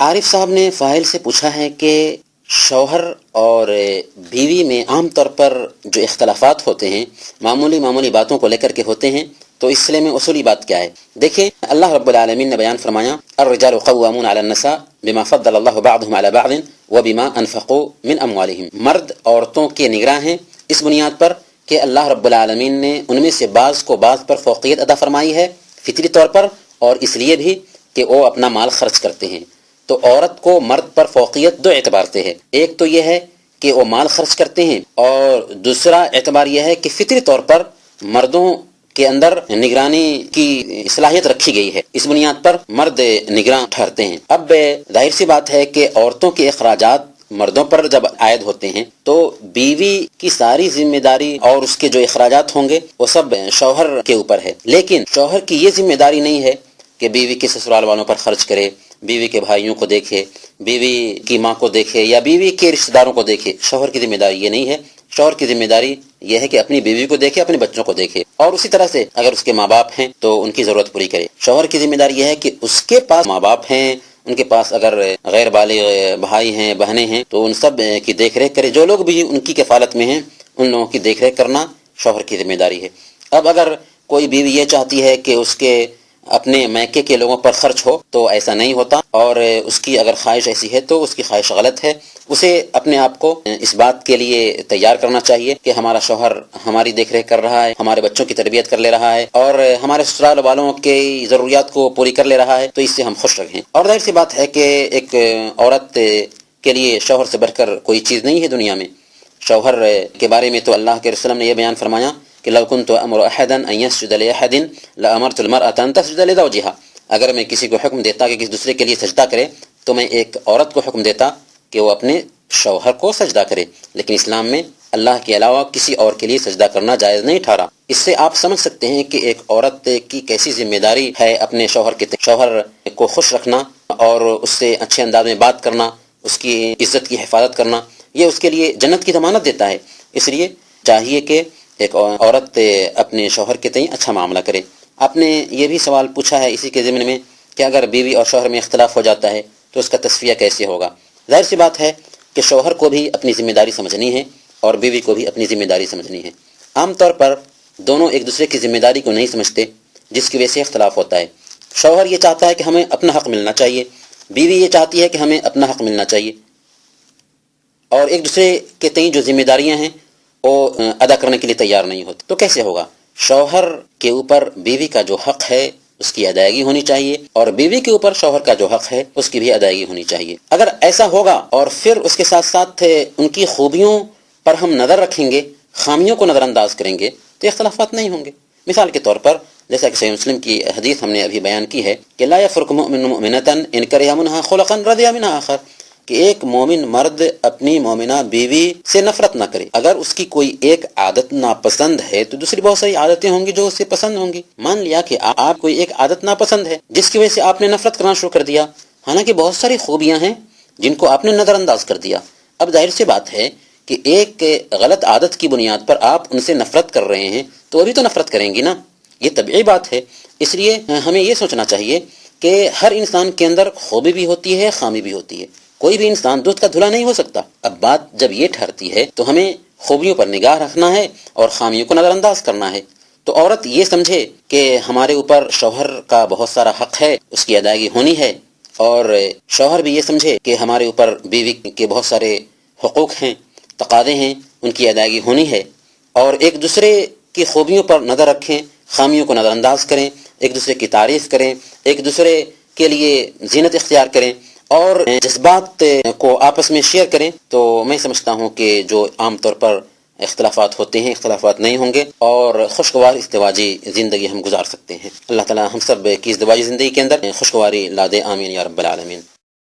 عارف صاحب نے فاعل سے پوچھا ہے کہ شوہر اور بیوی میں عام طور پر جو اختلافات ہوتے ہیں معمولی باتوں کو لے کر کے ہوتے ہیں، تو اس سلسلے میں اصولی بات کیا ہے؟ دیکھیں، اللہ رب العالمین نے بیان فرمایا الرجال قوامون علی النساء بما فضل اللہ بعضهم علی بعض وبما انفقوا من اموالهم۔ مرد عورتوں کے نگراں ہیں اس بنیاد پر کہ اللہ رب العالمین نے ان میں سے بعض کو بعض پر فوقیت عطا فرمائی ہے فطری طور پر، اور اس لیے بھی کہ وہ اپنا مال خرچ کرتے ہیں۔ تو عورت کو مرد پر فوقیت دو اعتبار سے ہے، ایک تو یہ ہے کہ وہ مال خرچ کرتے ہیں، اور دوسرا اعتبار یہ ہے کہ فطری طور پر مردوں کے اندر نگرانی کی صلاحیت رکھی گئی ہے، اس بنیاد پر مرد نگراں ٹھہرتے ہیں۔ اب ظاہر سی بات ہے کہ عورتوں کے اخراجات مردوں پر جب عائد ہوتے ہیں تو بیوی کی ساری ذمہ داری اور اس کے جو اخراجات ہوں گے وہ سب شوہر کے اوپر ہے، لیکن شوہر کی یہ ذمہ داری نہیں ہے کہ بیوی کے سسرال والوں پر خرچ کرے، بیوی کے بھائیوں کو دیکھے، بیوی کی ماں کو دیکھے یا بیوی کے رشتہ داروں کو دیکھے۔ شوہر کی ذمہ داری یہ نہیں ہے، شوہر کی ذمہ داری یہ ہے کہ اپنی بیوی کو دیکھے، اپنے بچوں کو دیکھے، اور اسی طرح سے اگر اس کے ماں باپ ہیں تو ان کی ضرورت پوری کرے۔ شوہر کی ذمہ داری یہ ہے کہ اس کے پاس ماں باپ ہیں، ان کے پاس اگر غیر بالغ بھائی ہیں بہنیں ہیں تو ان سب کی دیکھ ریکھ کرے، جو لوگ بھی ان کی کفالت میں ہیں ان لوگوں کی دیکھ ریکھ کرنا شوہر کی ذمہ داری ہے۔ اب اگر کوئی بیوی یہ چاہتی ہے کہ اس کے اپنے میکے کے لوگوں پر خرچ ہو تو ایسا نہیں ہوتا، اور اس کی اگر خواہش ایسی ہے تو اس کی خواہش غلط ہے۔ اسے اپنے آپ کو اس بات کے لیے تیار کرنا چاہیے کہ ہمارا شوہر ہماری دیکھ ریکھ کر رہا ہے، ہمارے بچوں کی تربیت کر لے رہا ہے، اور ہمارے سسرال والوں کی ضروریات کو پوری کر لے رہا ہے، تو اس سے ہم خوش رہیں۔ اور ظاہر سی بات ہے کہ ایک عورت کے لیے شوہر سے بڑھ کر کوئی چیز نہیں ہے دنیا میں۔ شوہر کے بارے میں تو اللہ کے رسول نے یہ بیان فرمایا کہ لو كنت امر احدا ان يسجد لاحد لامرت المراه ان تسجد لزوجها۔ اگر میں کسی کو حکم دیتا کہ کسی دوسرے کے لیے سجدہ کرے تو میں ایک عورت کو حکم دیتا کہ وہ اپنے شوہر کو سجدہ کرے، لیکن اسلام میں اللہ کے علاوہ کسی اور کے لیے سجدہ کرنا جائز نہیں ٹھہرا۔ اس سے آپ سمجھ سکتے ہیں کہ ایک عورت کی کیسی ذمہ داری ہے اپنے شوہر کو خوش رکھنا اور اس سے اچھے انداز میں بات کرنا، اس کی عزت کی حفاظت کرنا، یہ اس کے لیے جنت کی ضمانت دیتا ہے۔ اس لیے چاہیے کہ ایک عورت اپنے شوہر کے تئیں اچھا معاملہ کرے۔ آپ نے یہ بھی سوال پوچھا ہے اسی کے ضمن میں کہ اگر بیوی اور شوہر میں اختلاف ہو جاتا ہے تو اس کا تصفیہ کیسے ہوگا؟ ظاہر سی بات ہے کہ شوہر کو بھی اپنی ذمہ داری سمجھنی ہے اور بیوی کو بھی اپنی ذمہ داری سمجھنی ہے۔ عام طور پر دونوں ایک دوسرے کی ذمہ داری کو نہیں سمجھتے، جس کی وجہ سے اختلاف ہوتا ہے۔ شوہر یہ چاہتا ہے کہ ہمیں اپنا حق ملنا چاہیے، بیوی یہ چاہتی ہے کہ ہمیں اپنا حق ملنا چاہیے، اور ایک دوسرے کے تئیں جو ذمہ داریاں ہیں وہ ادا کرنے کے لیے تیار نہیں ہوتے، تو کیسے ہوگا؟ شوہر کے اوپر بیوی کا جو حق ہے اس کی ادائیگی ہونی چاہیے، اور بیوی کے اوپر شوہر کا جو حق ہے اس کی بھی ادائیگی ہونی چاہیے۔ اگر ایسا ہوگا اور پھر اس کے ساتھ ساتھ ان کی خوبیوں پر ہم نظر رکھیں گے، خامیوں کو نظر انداز کریں گے، تو اختلافات نہیں ہوں گے۔ مثال کے طور پر جیسا کہ صحیح مسلم کی حدیث ہم نے ابھی بیان کی ہے کہ لا یفرق مؤمن مؤمنۃ ان کرہ منھا خلقا رضی منھا آخر، کہ ایک مومن مرد اپنی مومنہ بیوی سے نفرت نہ کرے۔ اگر اس کی کوئی ایک عادت ناپسند ہے تو دوسری بہت ساری عادتیں ہوں گی جو اسے پسند ہوں گی۔ مان لیا کہ آپ کوئی ایک عادت ناپسند ہے جس کی وجہ سے آپ نے نفرت کرنا شروع کر دیا، حالانکہ بہت ساری خوبیاں ہیں جن کو آپ نے نظر انداز کر دیا۔ اب ظاہر سی بات ہے کہ ایک غلط عادت کی بنیاد پر آپ ان سے نفرت کر رہے ہیں تو وہ بھی تو نفرت کریں گی نا، یہ طبیعی بات ہے۔ اس لیے ہمیں یہ سوچنا چاہیے کہ ہر انسان کے اندر خوبی بھی ہوتی ہے، خامی بھی ہوتی ہے، کوئی بھی انسان دودھ کا دھلا نہیں ہو سکتا۔ اب بات جب یہ ٹھہرتی ہے تو ہمیں خوبیوں پر نگاہ رکھنا ہے اور خامیوں کو نظر انداز کرنا ہے۔ تو عورت یہ سمجھے کہ ہمارے اوپر شوہر کا بہت سارا حق ہے، اس کی ادائیگی ہونی ہے، اور شوہر بھی یہ سمجھے کہ ہمارے اوپر بیوی کے بہت سارے حقوق ہیں، تقاضے ہیں، ان کی ادائیگی ہونی ہے، اور ایک دوسرے کی خوبیوں پر نظر رکھیں، خامیوں کو نظر انداز کریں، ایک دوسرے کی تعریف کریں، ایک دوسرے کے لیے زینت اختیار کریں اور جذبات کو آپس میں شیئر کریں۔ تو میں سمجھتا ہوں کہ جو عام طور پر اختلافات ہوتے ہیں، اختلافات نہیں ہوں گے اور خوشگوار ازدواجی زندگی ہم گزار سکتے ہیں۔ اللہ تعالی ہم سب کی ازدواجی زندگی کے اندر خوشگواری لا دے، آمین یا رب العالمین۔